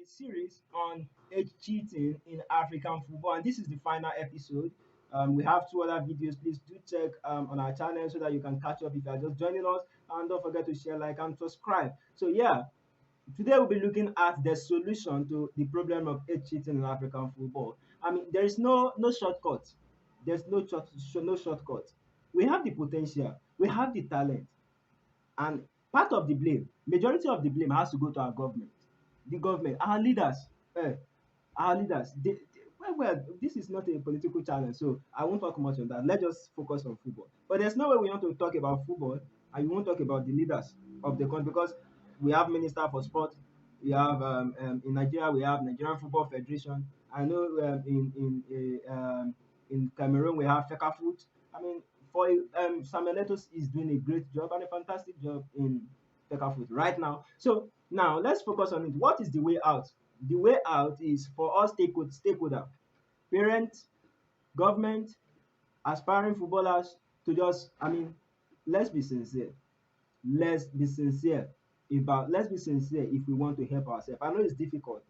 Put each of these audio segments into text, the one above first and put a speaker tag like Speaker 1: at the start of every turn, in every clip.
Speaker 1: a series on age cheating in African football, and this is the final episode. We have two other videos. Please do check on our channel so that you can catch up if you are just joining us. And don't forget to share, like, and subscribe. So, yeah, today we'll be looking at the solution to the problem of age cheating in African football. I mean, there is no shortcut. There's no shortcut. We have the potential, we have the talent, and part of the blame, majority of the blame has to go to our government. The government, eh, our leaders, well, this is not a political channel, so I won't talk much on that. Let's just focus on football. But there's no way we want to talk about football and we won't talk about the leaders of the country because we have Minister for Sport, we have in Nigeria, we have Nigerian Football Federation. I know in Cameroon we have FECAFOOT. I mean, for Samuel Eto'o is doing a great job and a fantastic job in FECAFOOT right now. So now let's focus on it. What is the way out? The way out is for us stakeholder, parents, government, aspiring footballers to just, I mean, let's be sincere. Let's be sincere let's be sincere if we want to help ourselves. I know it's difficult,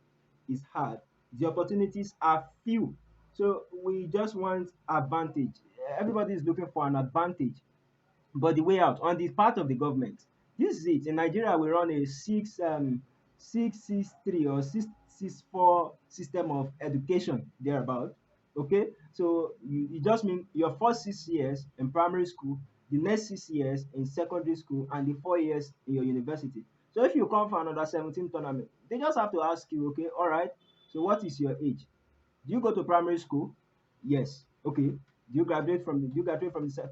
Speaker 1: it's hard, the opportunities are few. So we just want advantage. Everybody is looking for an advantage. But the way out on the part of the government, this is it. In Nigeria, we run a 6-6-3 or 6-6-4 system of education thereabout. Okay, so you just mean your first 6 years in primary school, the next 6 years in secondary school, and the 4 years in your university. So if you come for another 17 tournament, they just have to ask you, okay, all right, so what is your age? Do you go to primary school? Yes. Okay. Do you graduate from the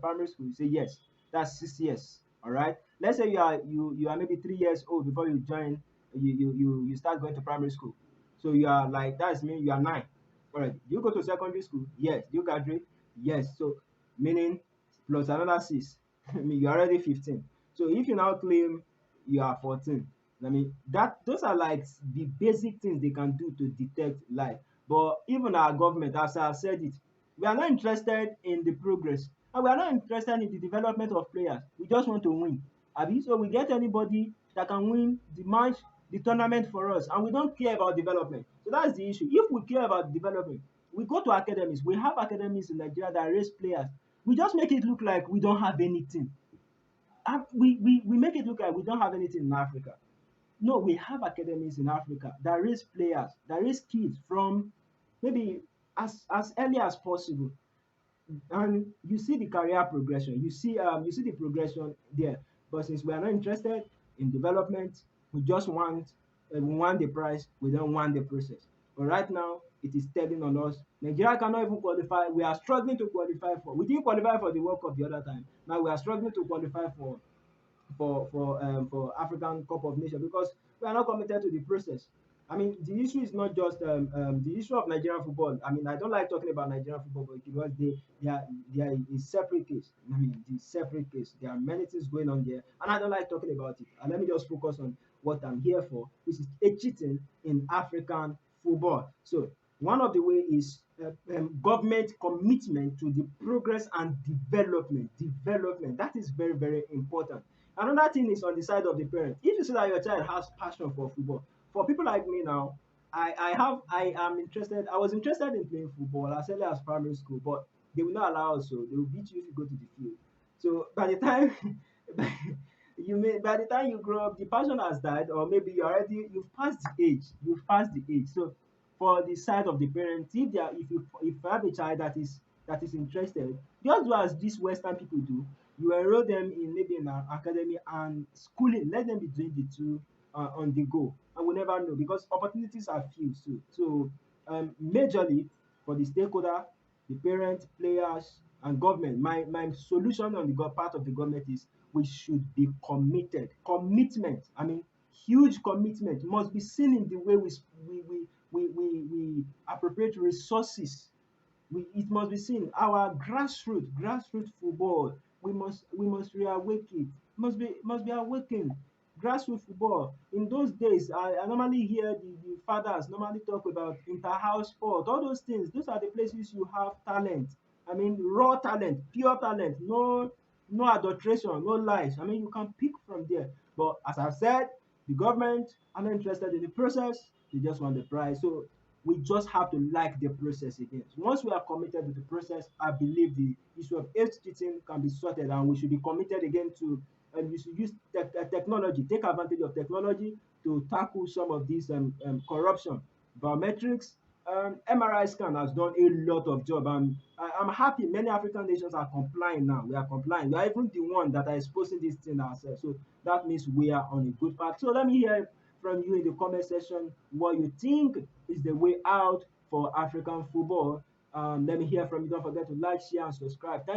Speaker 1: primary school? You say yes. That's 6 years. All right. Let's say you are maybe 3 years old before you join. You start going to primary school. So you are like that's mean you are 9. All right. Do you go to secondary school? Yes. Do you graduate? Yes. So meaning plus another 6. I mean you're already 15. So if you now claim you are 14, I mean that those are like the basic things they can do to detect lie. But even our government, as I have said it, we are not interested in the progress and we are not interested in the development of players. We just want to win. Abi, so we get anybody that can win the match, the tournament for us, and we don't care about development. So that's the issue. If we care about development, we go to academies. We have academies in Nigeria that raise players. We just make it look like we don't have anything. We make it look like we don't have anything in Africa. No, we have academies in Africa that raise players, that raise kids from maybe as early as possible. And you see the career progression, you see the progression there. But since we are not interested in development, we want the price, we don't want the process. But right now it is telling on us Nigeria cannot even qualify. We are struggling to qualify for, we didn't qualify for the World Cup the other time. Now we are struggling to qualify for African Cup of Nations because we are not committed to the process. I mean, the issue is not just the issue of Nigerian football. I mean, I don't like talking about Nigerian football because they are a separate case. I mean, the separate case. There are many things going on there, and I don't like talking about it. And let me just focus on what I'm here for, which is a cheating in African football. So one of the way is government commitment to the progress and development. Development that is very very important. Another thing is on the side of the parent. If you see that your child has passion for football, for people like me now, I was interested in playing football as early as primary school, but they will not allow us, so they will beat you if you go to the field. So by the time by the time you grow up, the passion has died, or maybe you've passed the age. You've passed the age. So for the side of the parents, if you have a child that is interested, just do as these Western people do. You enroll them in maybe in an academy and schooling. Let them be doing the two on the go, and we never know because opportunities are few. So majorly for the stakeholder, the parents, players, and government. My solution on the part of the government is we should be committed. Commitment. I mean, huge commitment must be seen in the way we appropriate resources. It must be seen our grassroots football. We must reawake it. Must be awakened. Grassroots football. In those days, I normally hear the fathers normally talk about inter-house sport. All those things. Those are the places you have talent. I mean, raw talent, pure talent. No adulteration, no lies. I mean, you can pick from there. But as I've said, the government are not interested in the process. they just want the prize. So we just have to like the process again. So once we are committed to the process, I believe the issue of age cheating can be sorted, and we should be committed again to, and we should use technology, take advantage of technology to tackle some of these corruption. Biometrics, MRI scan has done a lot of job, and I'm happy many African nations are complying now. We are complying. We are even the one that are exposing this thing ourselves. So that means we are on a good path. So let me hear from you in the comment section what you think is the way out for African football. Let me hear from you. Don't forget to like, share, and subscribe. Thank